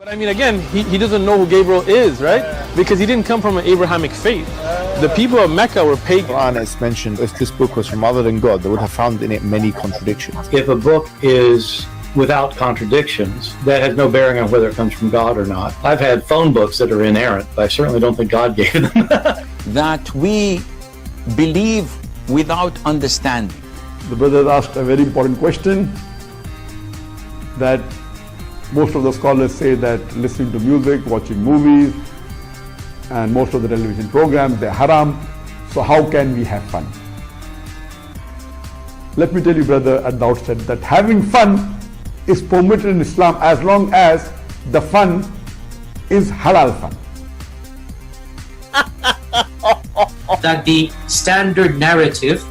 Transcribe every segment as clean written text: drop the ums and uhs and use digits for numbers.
But I mean, again, he doesn't know who Gabriel is, right? Because he didn't come from an Abrahamic faith. The people of Mecca were pagan. Quran is mentioned, if this book was from other than God, they would have found in it many contradictions. If a book is without contradictions, that has no bearing on whether it comes from God or not. I've had phone books that are inerrant, but I certainly don't think God gave them. That we believe without understanding. The brother asked a very important question, that most of the scholars say that listening to music, watching movies, and most of the television programs, they're haram. So how can we have fun? Let me tell you, brother, at the outset, that having fun is permitted in Islam as long as the fun is halal fun. That the standard narrative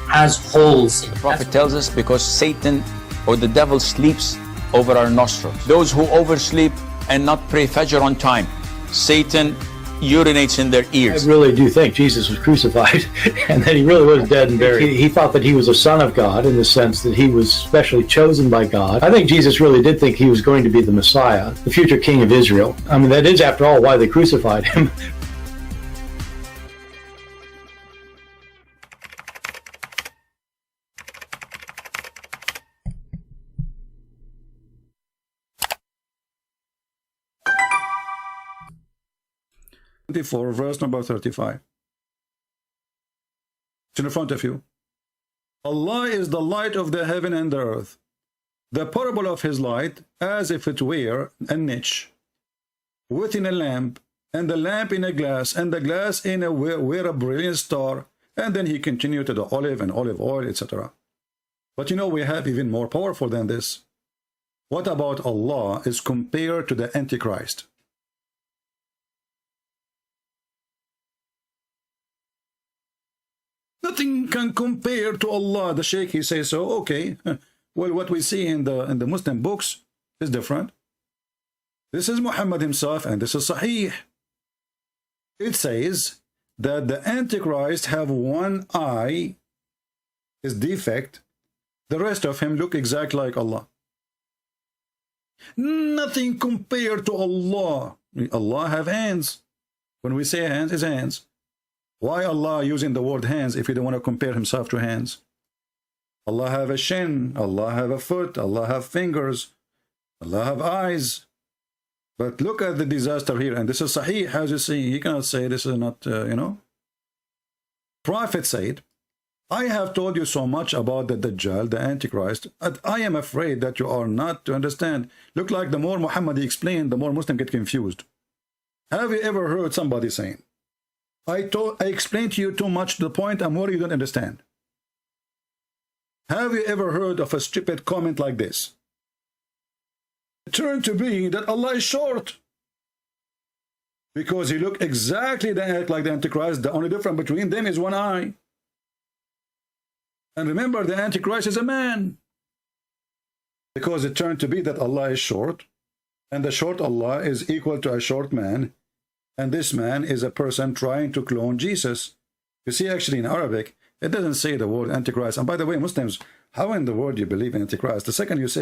has holes in it. The Prophet tells us because Satan or the devil sleeps over our nostrils. Those who oversleep and not pray Fajr on time, Satan urinates in their ears. I really do think Jesus was crucified and that he really was dead and buried. He thought that he was a son of God in the sense that he was specially chosen by God. I think Jesus really did think he was going to be the Messiah, the future king of Israel. I mean, that is, after all, why they crucified him. Verse number 35. It's in front of you. Allah is the light of the heaven and the earth. The parable of his light, as if it were a niche within a lamp, and the lamp in a glass, and the glass in a were a brilliant star. And then he continued to the olive and olive oil, etc. But you know, we have even more powerful than this. What about Allah is compared to the Antichrist? Nothing can compare to Allah. The Sheikh, he says so. Okay, well, what we see in the Muslim books is different. This is Muhammad himself, and this is Sahih. It says that the Antichrist have one eye, is defect. The rest of him look exactly like Allah. Nothing compared to Allah. Allah have hands. When we say hands, is hands. Why Allah using the word hands if he don't want to compare himself to hands? Allah have a shin, Allah have a foot, Allah have fingers, Allah have eyes. But look at the disaster here, and this is Sahih. How do you see? You cannot say this is not, you know. Prophet said, I have told you so much about the Dajjal, the Antichrist, and I am afraid that you are not to understand. Look like the more Muhammad explained, the more Muslims get confused. Have you ever heard somebody saying, I explained to you too much to the point I'm worried you don't understand? Have you ever heard of a stupid comment like this? It turned to be that Allah is short. Because he looked exactly like the Antichrist. The only difference between them is one eye. And remember, the Antichrist is a man. Because it turned to be that Allah is short. And the short Allah is equal to a short man. And this man is a person trying to clone Jesus. You see, actually in Arabic, it doesn't say the word Antichrist. And by the way, Muslims, how in the world do you believe in Antichrist? The second you say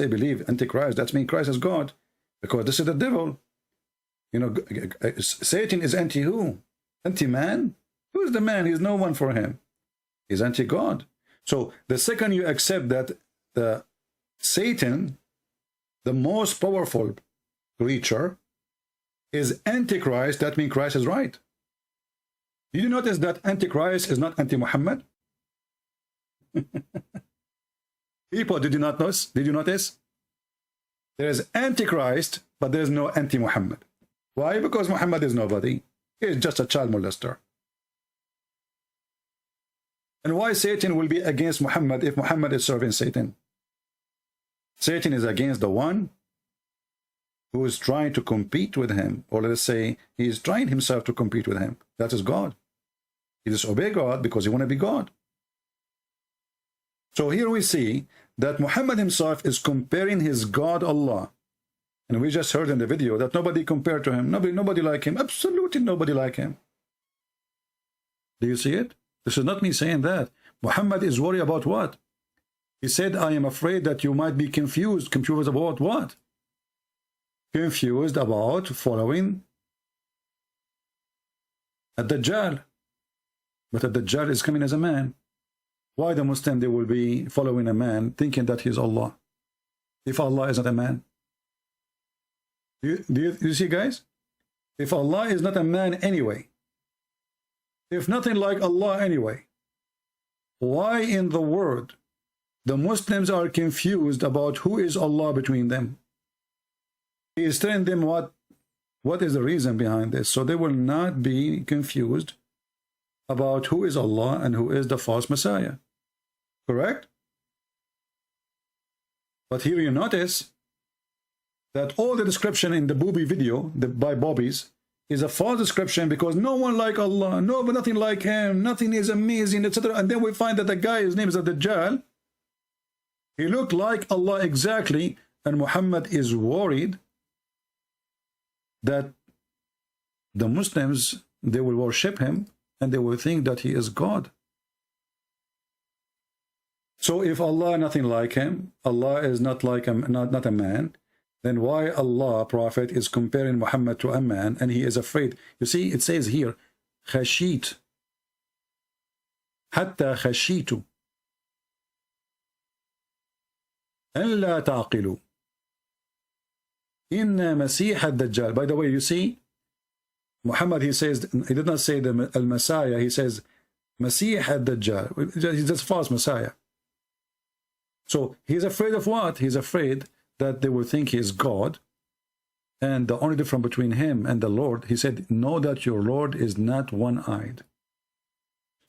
believe Antichrist, that means Christ is God. Because this is the devil. You know, Satan is anti-who? Anti-man? Who is the man? He's no one for him. He's anti-God. So the second you accept that the Satan, the most powerful creature, is Antichrist, that means Christ is right. Did you notice that Antichrist is not anti-Muhammad? People, did you not notice? Did you notice? There is Antichrist, but there is no anti-Muhammad. Why? Because Muhammad is nobody. He is just a child molester. And why Satan will be against Muhammad if Muhammad is serving Satan? Satan is against the one who is trying to compete with him, or let us say he is trying himself to compete with him. That is God. He disobey God because he want to be God. So here we see that Muhammad himself is comparing his God Allah. And we just heard in the video that nobody compared to him. Nobody like him. Absolutely nobody like him. Do you see it? This is not me saying that. Muhammad is worried about what? He said, I am afraid that you might be confused. Confused about what? Confused about following Ad-Dajjal. But Ad-Dajjal is coming as a man. Why the Muslim, they will be following a man thinking that he's Allah, if Allah is not a man? Do you see, guys? If Allah is not a man anyway, if nothing like Allah anyway, why in the world the Muslims are confused about who is Allah between them? He is telling them what is the reason behind this, so they will not be confused about who is Allah and who is the false Messiah. Correct? But here you notice that all the description in the Booby video by Bobbies is a false description, because no one like Allah, no, but nothing like him, nothing is amazing, etc. And then we find that the guy, his name is Ad-Dajjal, he looked like Allah exactly, and Muhammad is worried that the Muslims, they will worship him and they will think that he is God. So if Allah nothing like him, Allah is not like not a man, then why Allah, Prophet, is comparing Muhammad to a man and he is afraid? You see, it says here, khashit, hatta khashitu, an la taqilu, inna masih ad-dajjal. By the way, you see, Muhammad, he says, he did not say the al-Messiah, he says Masih ad-Dajjal. He's just false Messiah. So he's afraid of what? He's afraid that they will think he is God, and the only difference between him and the Lord, he said, know that your Lord is not one-eyed.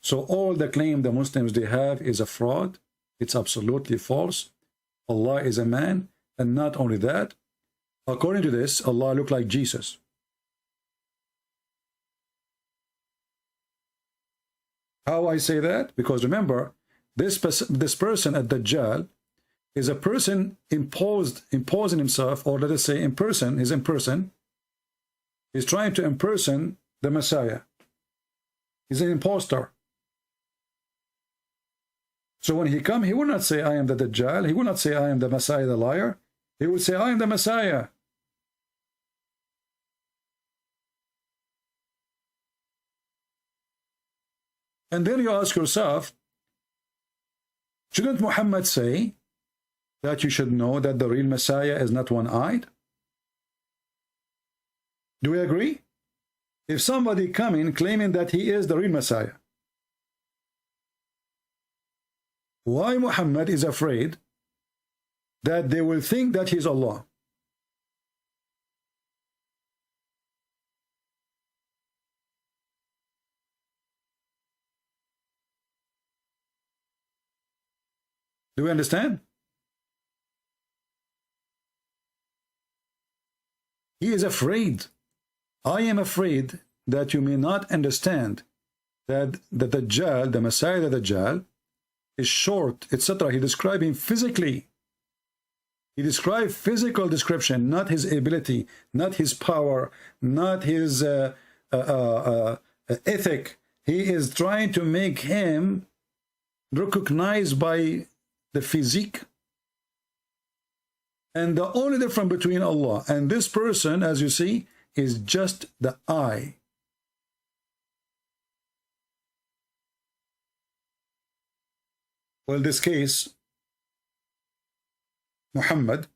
So all the claim the Muslims they have is a fraud. It's absolutely false. Allah is a man, and not only that, according to this, Allah looked like Jesus. How I say that? Because remember, this person at Dajjal is a person imposing himself, or let us say in person, he's trying to impersonate the Messiah. He's an impostor. So when he come, he will not say, I am the Dajjal. He will not say, I am the Messiah, the liar. He will say, I am the Messiah. And then you ask yourself, shouldn't Muhammad say that you should know that the real Messiah is not one-eyed? Do we agree? If somebody coming claiming that he is the real Messiah, why Muhammad is afraid that they will think that he's Allah? Do we understand? He is afraid. I am afraid that you may not understand that the Dajjal, the Messiah, the Dajjal, is short, etc. He described him physically. He described physical description, not his ability, not his power, not his ethic. He is trying to make him recognized by the physique. And the only difference between Allah and this person, as you see, is just the eye. Well, in this case, Muhammad,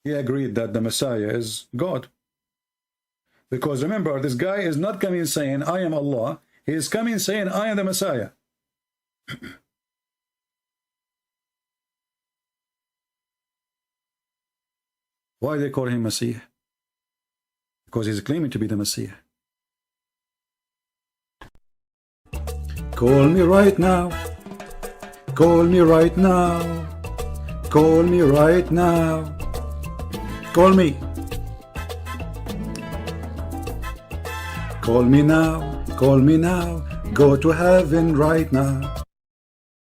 he agreed that the Messiah is God. Because remember, this guy is not coming saying, I am Allah. He is coming saying, I am the Messiah. Why they call him Messiah? Because he's claiming to be the Messiah. Call me right now. Call me right now. Call me right now. Call me. Call me now. Call me now. Go to heaven right now.